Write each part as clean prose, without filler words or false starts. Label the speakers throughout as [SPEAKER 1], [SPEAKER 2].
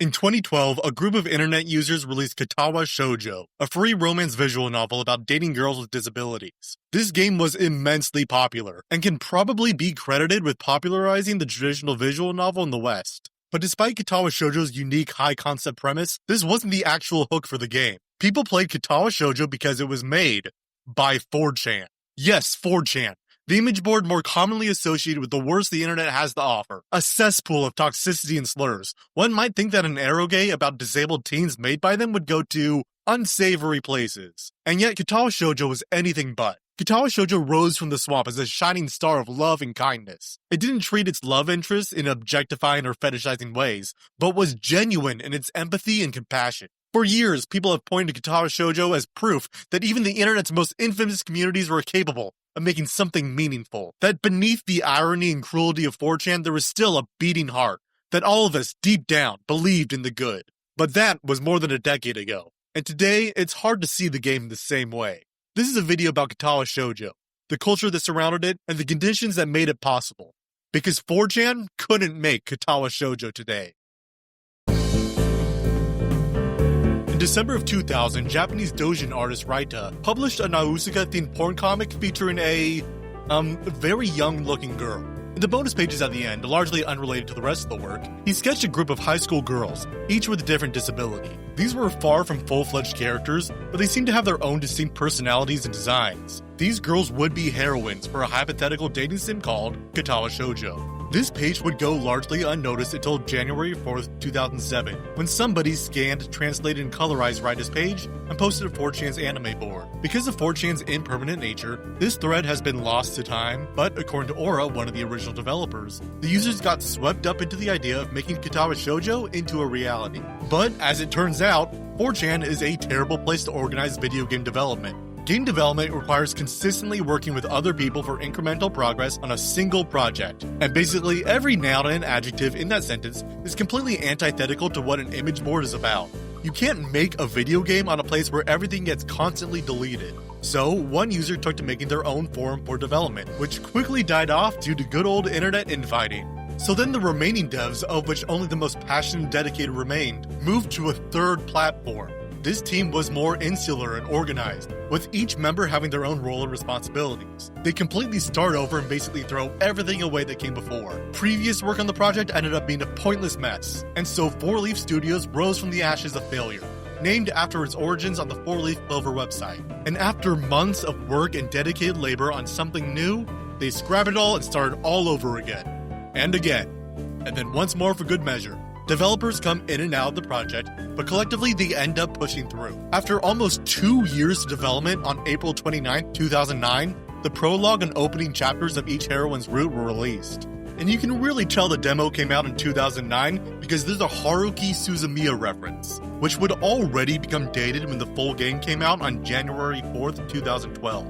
[SPEAKER 1] In 2012, a group of internet users released Katawa Shoujo, a free romance visual novel about dating girls with disabilities. This game was immensely popular, and can probably be credited with popularizing the traditional visual novel in the West. But despite Katawa Shoujo's unique high-concept premise, this wasn't the actual hook for the game. People played Katawa Shoujo because it was made by 4chan. Yes, 4chan. The image board more commonly associated with the worst the internet has to offer. A cesspool of toxicity and slurs. One might think that an eroge about disabled teens made by them would go to unsavory places. And yet Katawa Shoujo was anything but. Katawa Shoujo rose from the swamp as a shining star of love and kindness. It didn't treat its love interests in objectifying or fetishizing ways, but was genuine in its empathy and compassion. For years, people have pointed to Katawa Shoujo as proof that even the internet's most infamous communities were capable of making something meaningful. That beneath the irony and cruelty of 4chan, there was still a beating heart. That all of us, deep down, believed in the good. But that was more than a decade ago. And today, it's hard to see the game the same way. This is a video about Katawa Shoujo, the culture that surrounded it, and the conditions that made it possible. Because 4chan couldn't make Katawa Shoujo today. In December of 2000, Japanese doujin artist Raita published a Nausicaa-themed porn comic featuring a, very young-looking girl. In the bonus pages at the end, largely unrelated to the rest of the work, he sketched a group of high school girls, each with a different disability. These were far from full-fledged characters, but they seemed to have their own distinct personalities and designs. These girls would be heroines for a hypothetical dating sim called Katawa Shoujo. This page would go largely unnoticed until January 4th, 2007, when somebody scanned, translated, and colorized Raita's page and posted it to 4chan's anime board. Because of 4chan's impermanent nature, this thread has been lost to time, but according to Aura, one of the original developers, the users got swept up into the idea of making Katawa Shoujo into a reality. But as it turns out, 4chan is a terrible place to organize video game development. Game development requires consistently working with other people for incremental progress on a single project, and basically every noun and adjective in that sentence is completely antithetical to what an image board is about. You can't make a video game on a place where everything gets constantly deleted. So, one user took to making their own forum for development, which quickly died off due to good old internet infighting. So then the remaining devs, of which only the most passionate and dedicated remained, moved to a third platform. This team was more insular and organized, with each member having their own role and responsibilities. They completely start over and basically throw everything away that came before. Previous work on the project ended up being a pointless mess, and so 4-Leaf Studios rose from the ashes of failure, named after its origins on the 4-Leaf Clover website. And after months of work and dedicated labor on something new, they scrapped it all and started all over again. And again. And then once more for good measure. Developers come in and out of the project, but collectively they end up pushing through. After almost 2 years of development, on April 29, 2009, the prologue and opening chapters of each heroine's route were released. And you can really tell the demo came out in 2009 because there's a Haruki Suzumiya reference, which would already become dated when the full game came out on January 4th, 2012.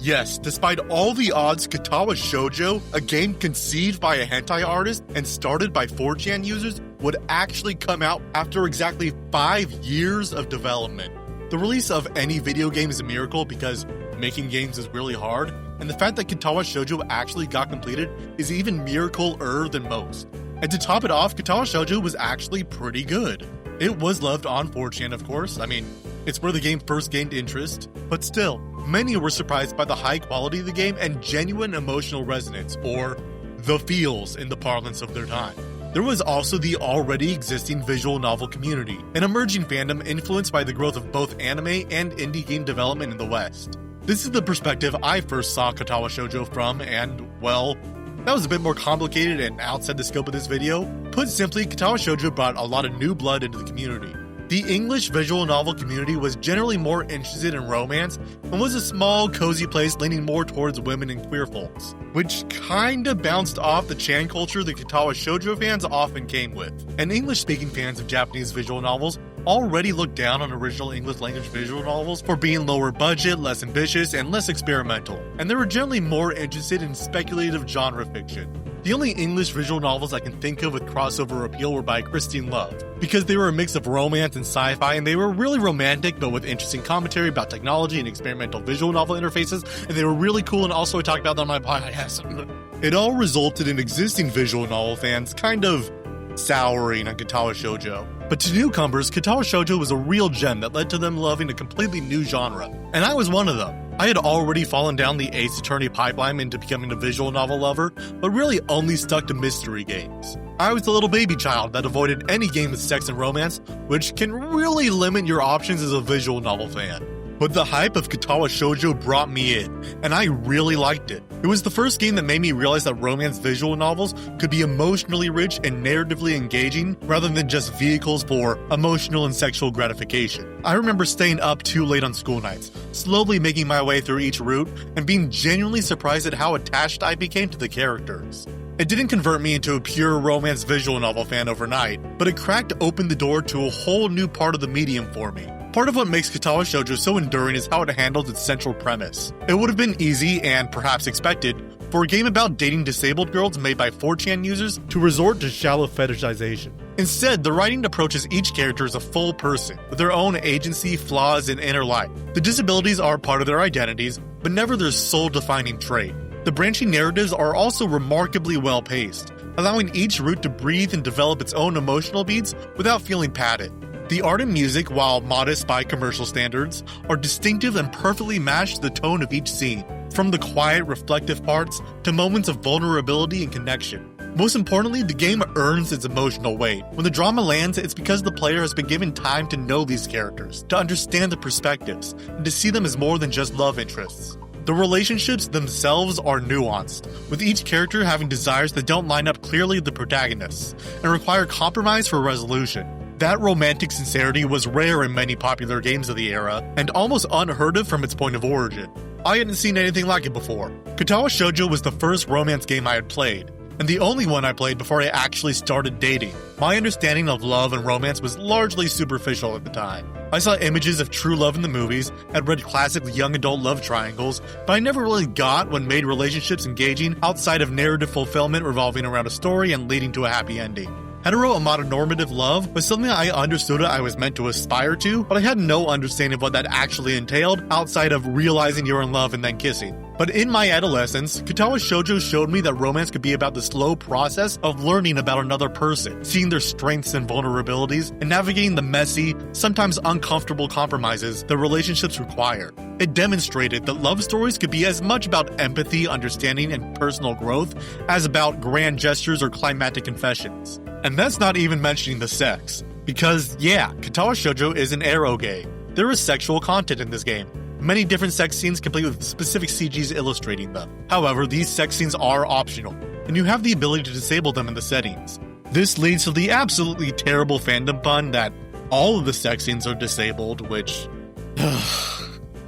[SPEAKER 1] Yes, despite all the odds, Katawa Shoujo, a game conceived by a hentai artist and started by 4chan users, would actually come out after exactly 5 years of development. The release of any video game is a miracle because making games is really hard, and the fact that Katawa Shoujo actually got completed is even miracle-er than most. And to top it off, Katawa Shoujo was actually pretty good. It was loved on 4chan, of course. I mean, it's where the game first gained interest, but still, many were surprised by the high quality of the game and genuine emotional resonance, or the feels in the parlance of their time. There was also the already existing visual novel community, an emerging fandom influenced by the growth of both anime and indie game development in the West. This is the perspective I first saw Katawa Shoujo from, and, well, that was a bit more complicated and outside the scope of this video. Put simply, Katawa Shoujo brought a lot of new blood into the community. The English visual novel community was generally more interested in romance and was a small, cozy place leaning more towards women and queer folks, which kinda bounced off the Chan culture the Katawa Shoujo fans often came with. And English-speaking fans of Japanese visual novels already looked down on original English language visual novels for being lower budget, less ambitious, and less experimental, and they were generally more interested in speculative genre fiction. The only English visual novels I can think of with crossover appeal were by Christine Love, because they were a mix of romance and sci-fi, and they were really romantic, but with interesting commentary about technology and experimental visual novel interfaces, and they were really cool, and also I talked about them on my podcast. It all resulted in existing visual novel fans kind of souring on Katawa Shoujo. But to newcomers, Katawa Shoujo was a real gem that led to them loving a completely new genre, and I was one of them. I had already fallen down the Ace Attorney pipeline into becoming a visual novel lover, but really only stuck to mystery games. I was the little baby child that avoided any game with sex and romance, which can really limit your options as a visual novel fan. But the hype of Katawa Shoujo brought me in, and I really liked it. It was the first game that made me realize that romance visual novels could be emotionally rich and narratively engaging rather than just vehicles for emotional and sexual gratification. I remember staying up too late on school nights, slowly making my way through each route, and being genuinely surprised at how attached I became to the characters. It didn't convert me into a pure romance visual novel fan overnight, but it cracked open the door to a whole new part of the medium for me. Part of what makes Katawa Shoujo so enduring is how it handles its central premise. It would have been easy, and perhaps expected, for a game about dating disabled girls made by 4chan users to resort to shallow fetishization. Instead, the writing approaches each character as a full person, with their own agency, flaws, and inner life. The disabilities are part of their identities, but never their soul-defining trait. The branching narratives are also remarkably well-paced, allowing each route to breathe and develop its own emotional beats without feeling padded. The art and music, while modest by commercial standards, are distinctive and perfectly match the tone of each scene, from the quiet, reflective parts to moments of vulnerability and connection. Most importantly, the game earns its emotional weight. When the drama lands, it's because the player has been given time to know these characters, to understand the perspectives, and to see them as more than just love interests. The relationships themselves are nuanced, with each character having desires that don't line up clearly with the protagonists, and require compromise for resolution. That romantic sincerity was rare in many popular games of the era, and almost unheard of from its point of origin. I hadn't seen anything like it before. Katawa Shoujo was the first romance game I had played, and the only one I played before I actually started dating. My understanding of love and romance was largely superficial at the time. I saw images of true love in the movies, had read classic young adult love triangles, but I never really got what made relationships engaging outside of narrative fulfillment revolving around a story and leading to a happy ending. Heteronormative love was something I understood I was meant to aspire to, but I had no understanding of what that actually entailed outside of realizing you're in love and then kissing. But in my adolescence, Katawa Shoujo showed me that romance could be about the slow process of learning about another person, seeing their strengths and vulnerabilities, and navigating the messy, sometimes uncomfortable compromises that relationships require. It demonstrated that love stories could be as much about empathy, understanding, and personal growth as about grand gestures or climactic confessions. And that's not even mentioning the sex. Because, yeah, Katawa Shoujo is an ero game. There is sexual content in this game. Many different sex scenes complete with specific CGs illustrating them. However, these sex scenes are optional, and you have the ability to disable them in the settings. This leads to the absolutely terrible fandom pun that all of the sex scenes are disabled, which...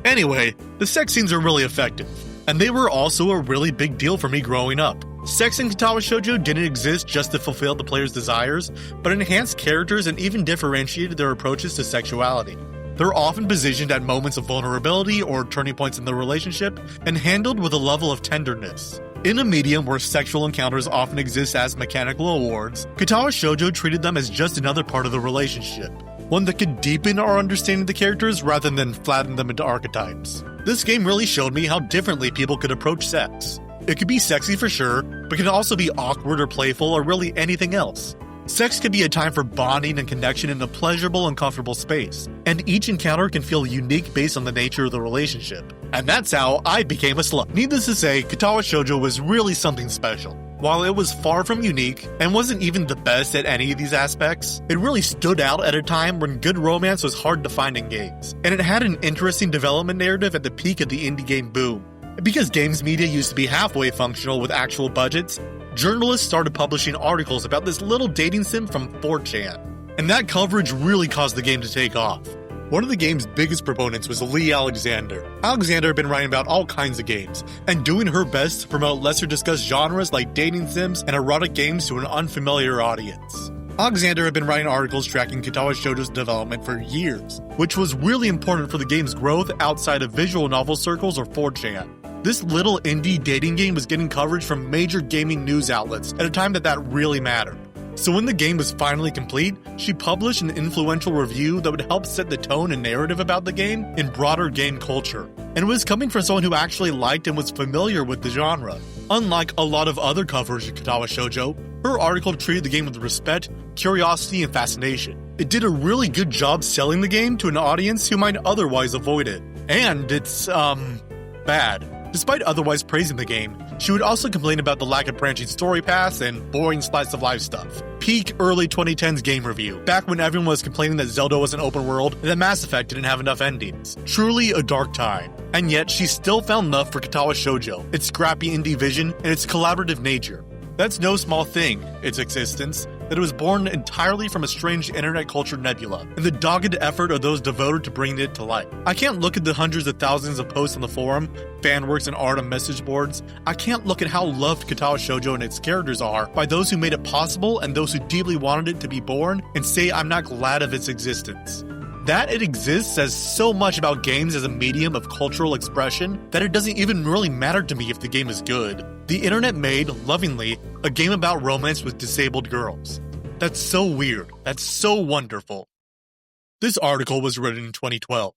[SPEAKER 1] Anyway, the sex scenes are really effective, and they were also a really big deal for me growing up. Sex in Katawa Shoujo didn't exist just to fulfill the player's desires, but enhanced characters and even differentiated their approaches to sexuality. They're often positioned at moments of vulnerability or turning points in the relationship, and handled with a level of tenderness. In a medium where sexual encounters often exist as mechanical awards, Katawa Shoujo treated them as just another part of the relationship, one that could deepen our understanding of the characters rather than flatten them into archetypes. This game really showed me how differently people could approach sex. It could be sexy for sure, but can also be awkward or playful or really anything else. Sex could be a time for bonding and connection in a pleasurable and comfortable space, and each encounter can feel unique based on the nature of the relationship. And that's how I became a slut. Needless to say, Katawa Shoujo was really something special. While it was far from unique, and wasn't even the best at any of these aspects, it really stood out at a time when good romance was hard to find in games, and it had an interesting development narrative at the peak of the indie game boom. Because games media used to be halfway functional with actual budgets, journalists started publishing articles about this little dating sim from 4chan, and that coverage really caused the game to take off. One of the game's biggest proponents was Lee Alexander. Alexander had been writing about all kinds of games, and doing her best to promote lesser discussed genres like dating sims and erotic games to an unfamiliar audience. Alexander had been writing articles tracking Katawa Shoujo's development for years, which was really important for the game's growth outside of visual novel circles or 4chan. This little indie dating game was getting coverage from major gaming news outlets at a time that really mattered. So when the game was finally complete, she published an influential review that would help set the tone and narrative about the game in broader game culture. And it was coming from someone who actually liked and was familiar with the genre. Unlike a lot of other covers of Katawa Shoujo, Her article treated the game with respect, curiosity, and fascination. It did a really good job selling the game to an audience who might otherwise avoid it. And it's, bad. Despite otherwise praising the game, she would also complain about the lack of branching story paths and boring slice of life stuff. Peak early 2010s game review, back when everyone was complaining that Zelda was an open world and that Mass Effect didn't have enough endings. Truly a dark time. And yet, she still found love for Katawa Shoujo, its scrappy indie vision, and its collaborative nature. That's no small thing, its existence, that it was born entirely from a strange internet culture nebula, and the dogged effort of those devoted to bringing it to life. I can't look at the hundreds of thousands of posts on the forum, fanworks, and art on message boards. I can't look at how loved Katawa Shoujo and its characters are by those who made it possible and those who deeply wanted it to be born, and say I'm not glad of its existence. That it exists says so much about games as a medium of cultural expression that it doesn't even really matter to me if the game is good. The internet made, lovingly, a game about romance with disabled girls. That's so weird. That's so wonderful. This article was written in 2012.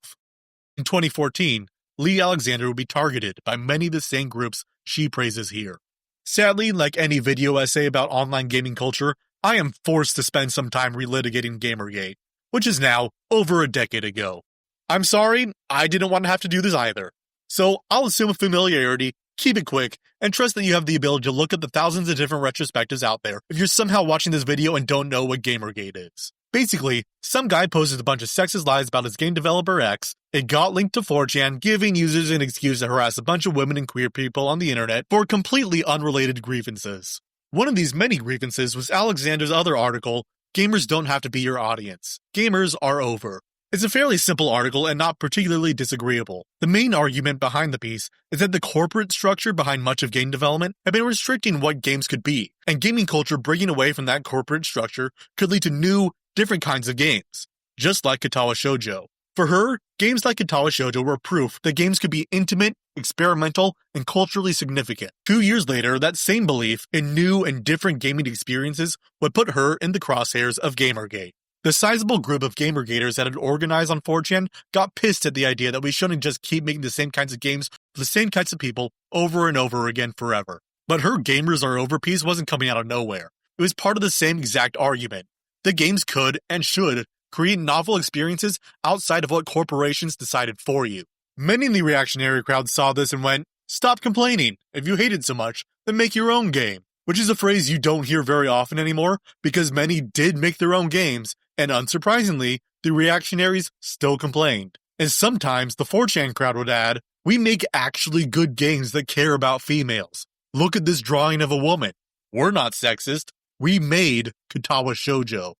[SPEAKER 1] In 2014, Lee Alexander would be targeted by many of the same groups she praises here. Sadly, like any video essay about online gaming culture, I am forced to spend some time relitigating Gamergate, which is now over a decade ago. I'm sorry, I didn't want to have to do this either. So I'll assume a familiarity, keep it quick, and trust that you have the ability to look at the thousands of different retrospectives out there if you're somehow watching this video and don't know what Gamergate is. Basically, some guy posted a bunch of sexist lies about his game developer X, it got linked to 4chan, giving users an excuse to harass a bunch of women and queer people on the internet for completely unrelated grievances. One of these many grievances was Alexander's other article, Gamers Don't Have to Be Your Audience. Gamers Are Over. It's a fairly simple article and not particularly disagreeable. The main argument behind the piece is that the corporate structure behind much of game development had been restricting what games could be, and gaming culture breaking away from that corporate structure could lead to new, different kinds of games, just like Katawa Shoujo. For her, games like Katawa Shoujo were proof that games could be intimate, experimental, and culturally significant. 2 years later, that same belief in new and different gaming experiences would put her in the crosshairs of Gamergate. The sizable group of Gamergaters that had organized on 4chan got pissed at the idea that we shouldn't just keep making the same kinds of games for the same kinds of people over and over again forever. But her Gamers Are Over piece wasn't coming out of nowhere. It was part of the same exact argument. The games could and should create novel experiences outside of what corporations decided for you. Many in the reactionary crowd saw this and went, "Stop complaining. If you hate it so much, then make your own game." Which is a phrase you don't hear very often anymore, because many did make their own games, and unsurprisingly, the reactionaries still complained. And sometimes the 4chan crowd would add, "We make actually good games that care about females. Look at this drawing of a woman. We're not sexist. We made Katawa Shoujo."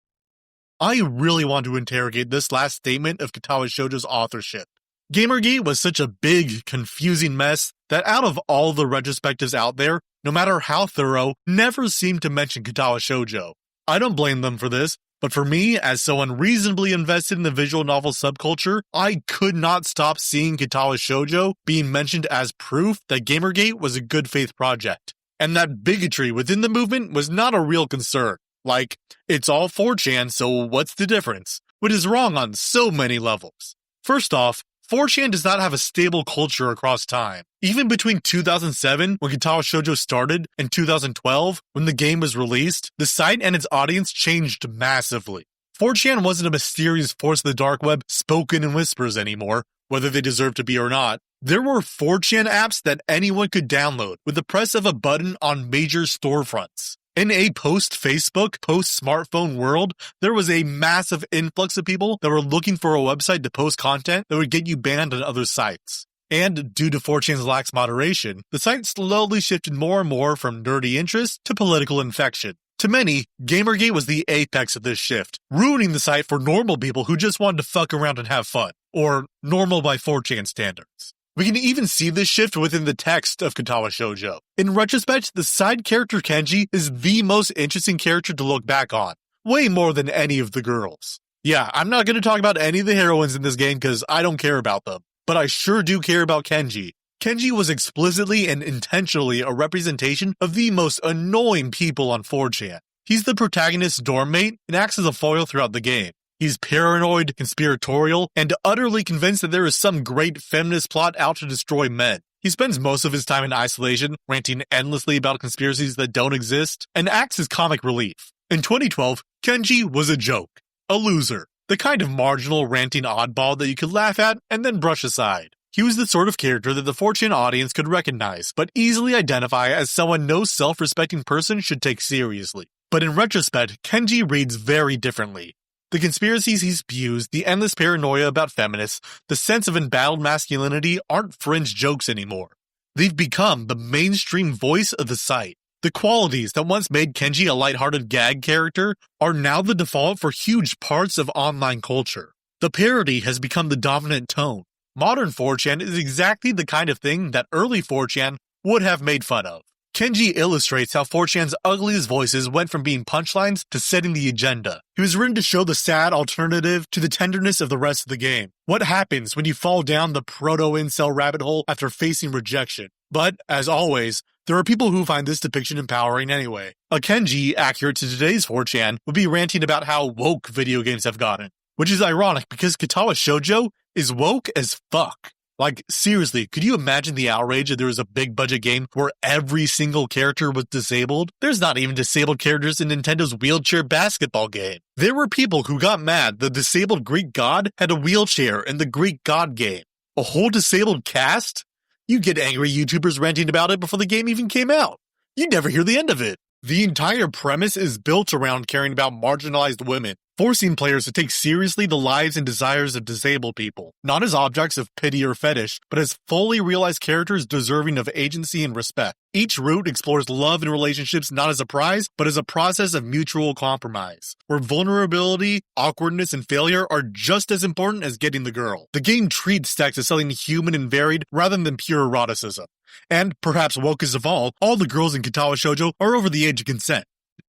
[SPEAKER 1] I really want to interrogate this last statement of Katawa Shoujo's authorship. Gamergate was such a big, confusing mess that out of all the retrospectives out there, no matter how thorough, never seemed to mention Katawa Shoujo. I don't blame them for this, but for me, as so unreasonably invested in the visual novel subculture, I could not stop seeing Katawa Shoujo being mentioned as proof that Gamergate was a good faith project, and that bigotry within the movement was not a real concern. Like, it's all 4chan, so what's the difference? Which is wrong on so many levels. First off, 4chan does not have a stable culture across time. Even between 2007, when Katawa Shoujo started, and 2012, when the game was released, the site and its audience changed massively. 4chan wasn't a mysterious force of the dark web spoken in whispers anymore, whether they deserve to be or not. There were 4chan apps that anyone could download with the press of a button on major storefronts. In a post-Facebook, post-smartphone world, there was a massive influx of people that were looking for a website to post content that would get you banned on other sites. And due to 4chan's lax moderation, the site slowly shifted more and more from nerdy interest to political infection. To many, Gamergate was the apex of this shift, ruining the site for normal people who just wanted to fuck around and have fun, or normal by 4chan standards. We can even see this shift within the text of Katawa Shoujo. In retrospect, the side character Kenji is the most interesting character to look back on, way more than any of the girls. Yeah, I'm not going to talk about any of the heroines in this game because I don't care about them, but I sure do care about Kenji. Kenji was explicitly and intentionally a representation of the most annoying people on 4chan. He's the protagonist's dorm mate and acts as a foil throughout the game. He's paranoid, conspiratorial, and utterly convinced that there is some great feminist plot out to destroy men. He spends most of his time in isolation, ranting endlessly about conspiracies that don't exist, and acts as comic relief. In 2012, Kenji was a joke, a loser, the kind of marginal ranting oddball that you could laugh at and then brush aside. He was the sort of character that the 4chan audience could recognize, but easily identify as someone no self-respecting person should take seriously. But in retrospect, Kenji reads very differently. The conspiracies he spews, the endless paranoia about feminists, the sense of embattled masculinity aren't fringe jokes anymore. They've become the mainstream voice of the site. The qualities that once made Kenji a lighthearted gag character are now the default for huge parts of online culture. The parody has become the dominant tone. Modern 4chan is exactly the kind of thing that early 4chan would have made fun of. Kenji illustrates how 4chan's ugliest voices went from being punchlines to setting the agenda. He was written to show the sad alternative to the tenderness of the rest of the game. What happens when you fall down the proto-incel rabbit hole after facing rejection? But, as always, there are people who find this depiction empowering anyway. A Kenji, accurate to today's 4chan, would be ranting about how woke video games have gotten. Which is ironic because Katawa Shoujo is woke as fuck. Like, seriously, could you imagine the outrage if there was a big budget game where every single character was disabled? There's not even disabled characters in Nintendo's wheelchair basketball game. There were people who got mad the disabled Greek god had a wheelchair in the Greek god game. A whole disabled cast? You get angry YouTubers ranting about it before the game even came out. You'd never hear the end of it. The entire premise is built around caring about marginalized women, forcing players to take seriously the lives and desires of disabled people, not as objects of pity or fetish, but as fully realized characters deserving of agency and respect. Each route explores love and relationships not as a prize, but as a process of mutual compromise, where vulnerability, awkwardness, and failure are just as important as getting the girl. The game treats sex as something human and varied rather than pure eroticism. And, perhaps wokest of all the girls in Katawa Shoujo are over the age of consent.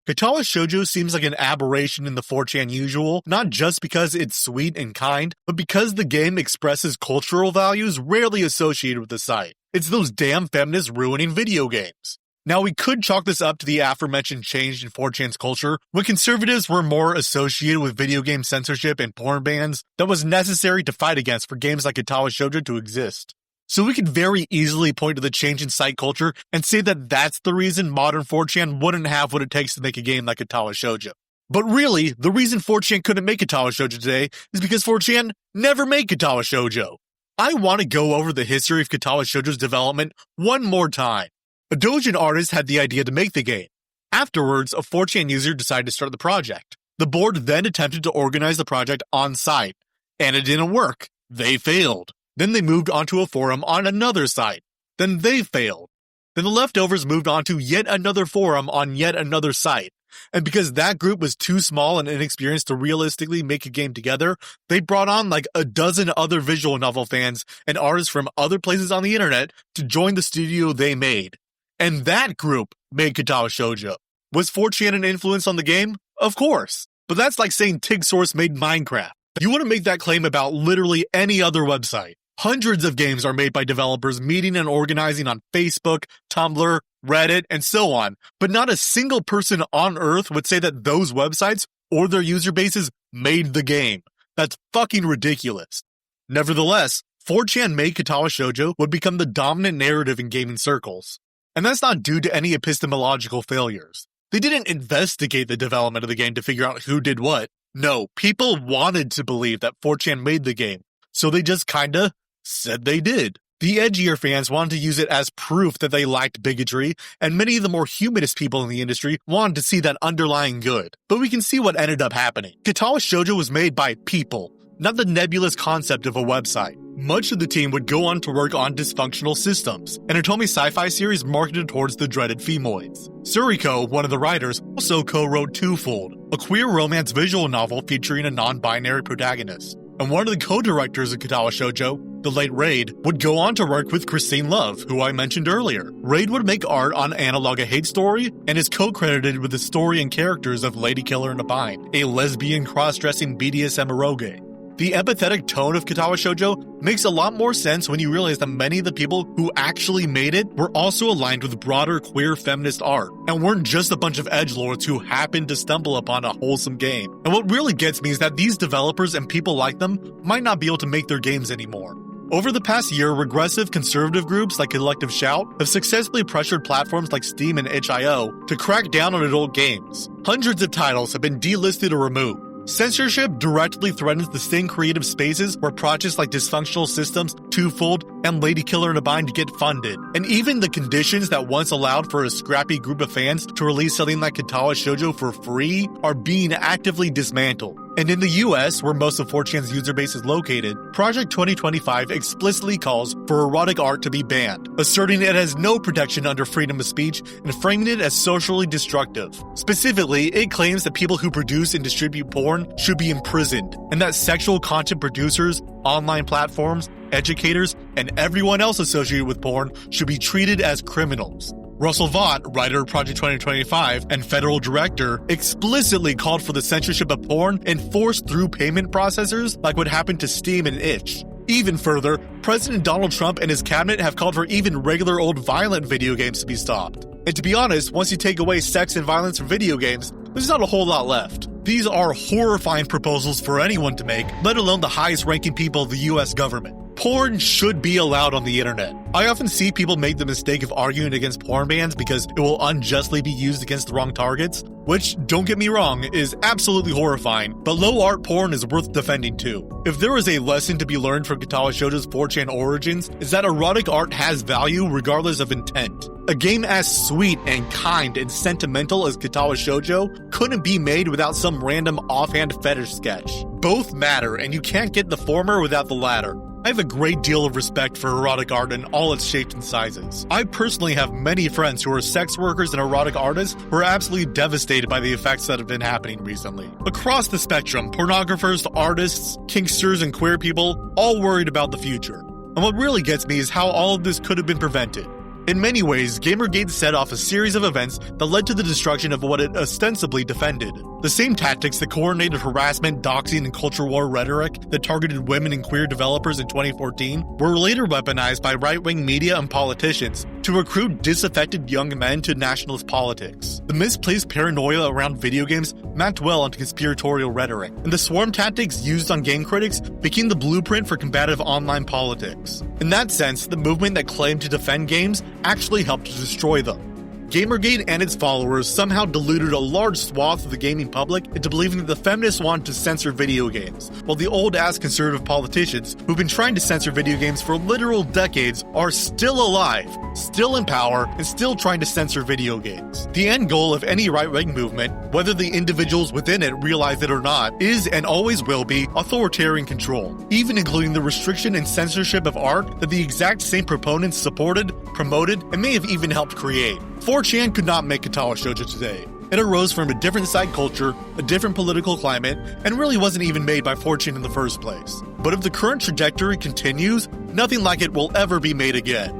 [SPEAKER 1] Katawa Shoujo seems like an aberration in the 4chan usual, not just because it's sweet and kind, but because the game expresses cultural values rarely associated with the site. It's those damn feminists ruining video games. Now, we could chalk this up to the aforementioned change in 4chan's culture, when conservatives were more associated with video game censorship and porn bans that was necessary to fight against for games like Katawa Shoujo to exist. So we could very easily point to the change in site culture and say that that's the reason modern 4chan wouldn't have what it takes to make a game like Katawa Shoujo. But really, the reason 4chan couldn't make Katawa Shoujo today is because 4chan never made Katawa Shoujo. I want to go over the history of Katawa Shoujo's development one more time. A doujin artist had the idea to make the game. Afterwards, a 4chan user decided to start the project. The board then attempted to organize the project on site, and it didn't work. They failed. Then they moved onto a forum on another site. Then they failed. Then the leftovers moved on to yet another forum on yet another site. And because that group was too small and inexperienced to realistically make a game together, they brought on like a dozen other visual novel fans and artists from other places on the internet to join the studio they made. And that group made Katawa Shoujo. Was 4chan an influence on the game? Of course. But that's like saying TigSource made Minecraft. You want to make that claim about literally any other website. Hundreds of games are made by developers meeting and organizing on Facebook, Tumblr, Reddit, and so on, but not a single person on Earth would say that those websites or their user bases made the game. That's fucking ridiculous. Nevertheless, 4chan made Katawa Shoujo would become the dominant narrative in gaming circles. And that's not due to any epistemological failures. They didn't investigate the development of the game to figure out who did what. No, people wanted to believe that 4chan made the game, so they just kinda said they did. The edgier fans wanted to use it as proof that they lacked bigotry, and many of the more humanist people in the industry wanted to see that underlying good. But we can see what ended up happening. Katawa Shoujo was made by people, not the nebulous concept of a website. Much of the team would go on to work on dysfunctional systems, an Otome sci-fi series marketed towards the dreaded femoids. Suriko, one of the writers, also co-wrote Twofold, a queer romance visual novel featuring a non-binary protagonist. And one of the co-directors of Katawa Shoujo, the late Raid, would go on to work with Christine Love, who I mentioned earlier. Raid would make art on Analog a Hate Story, and is co-credited with the story and characters of Ladykiller and Abine, a lesbian cross-dressing BDSM eroge. The empathetic tone of Katawa Shoujo makes a lot more sense when you realize that many of the people who actually made it were also aligned with broader queer feminist art, and weren't just a bunch of edgelords who happened to stumble upon a wholesome game. And what really gets me is that these developers and people like them might not be able to make their games anymore. Over the past year, regressive conservative groups like Collective Shout have successfully pressured platforms like Steam and itch.io to crack down on adult games. Hundreds of titles have been delisted or removed. Censorship directly threatens the same creative spaces where projects like Dysfunctional Systems, Twofold, and Ladykiller in a Bind get funded. And even the conditions that once allowed for a scrappy group of fans to release something like Katawa Shoujo for free are being actively dismantled. And in the US, where most of 4chan's user base is located, Project 2025 explicitly calls for erotic art to be banned, asserting it has no protection under freedom of speech and framing it as socially destructive. Specifically, it claims that people who produce and distribute porn should be imprisoned, and that sexual content producers, online platforms, educators, and everyone else associated with porn should be treated as criminals. Russell Vaught, writer of Project 2025 and federal director, explicitly called for the censorship of porn enforced through payment processors like what happened to Steam and itch. Even further, President Donald Trump and his cabinet have called for even regular old violent video games to be stopped. And to be honest, once you take away sex and violence from video games, there's not a whole lot left. These are horrifying proposals for anyone to make, let alone the highest-ranking people of the US government. Porn should be allowed on the internet. I often see people make the mistake of arguing against porn bans because it will unjustly be used against the wrong targets, which, don't get me wrong, is absolutely horrifying, but low art porn is worth defending too. If there is a lesson to be learned from Katawa Shoujo's 4chan origins, is that erotic art has value regardless of intent. A game as sweet and kind and sentimental as Katawa Shoujo couldn't be made without some random offhand fetish sketch. Both matter, and you can't get the former without the latter. I have a great deal of respect for erotic art in all its shapes and sizes. I personally have many friends who are sex workers and erotic artists who are absolutely devastated by the effects that have been happening recently. Across the spectrum, pornographers, artists, kinksters, and queer people, all worried about the future. And what really gets me is how all of this could have been prevented. In many ways, Gamergate set off a series of events that led to the destruction of what it ostensibly defended. The same tactics that coordinated harassment, doxing, and culture war rhetoric that targeted women and queer developers in 2014 were later weaponized by right-wing media and politicians to recruit disaffected young men to nationalist politics. The misplaced paranoia around video games mapped well onto conspiratorial rhetoric, and the swarm tactics used on game critics became the blueprint for combative online politics. In that sense, the movement that claimed to defend games actually helped to destroy them. Gamergate and its followers somehow deluded a large swath of the gaming public into believing that the feminists wanted to censor video games, while the old-ass conservative politicians who've been trying to censor video games for literal decades are still alive, still in power, and still trying to censor video games. The end goal of any right-wing movement, whether the individuals within it realize it or not, is and always will be authoritarian control, even including the restriction and censorship of art that the exact same proponents supported, promoted, and may have even helped create. 4chan could not make Katawa Shoujo today. It arose from a different side culture, a different political climate, and really wasn't even made by 4chan in the first place. But if the current trajectory continues, nothing like it will ever be made again.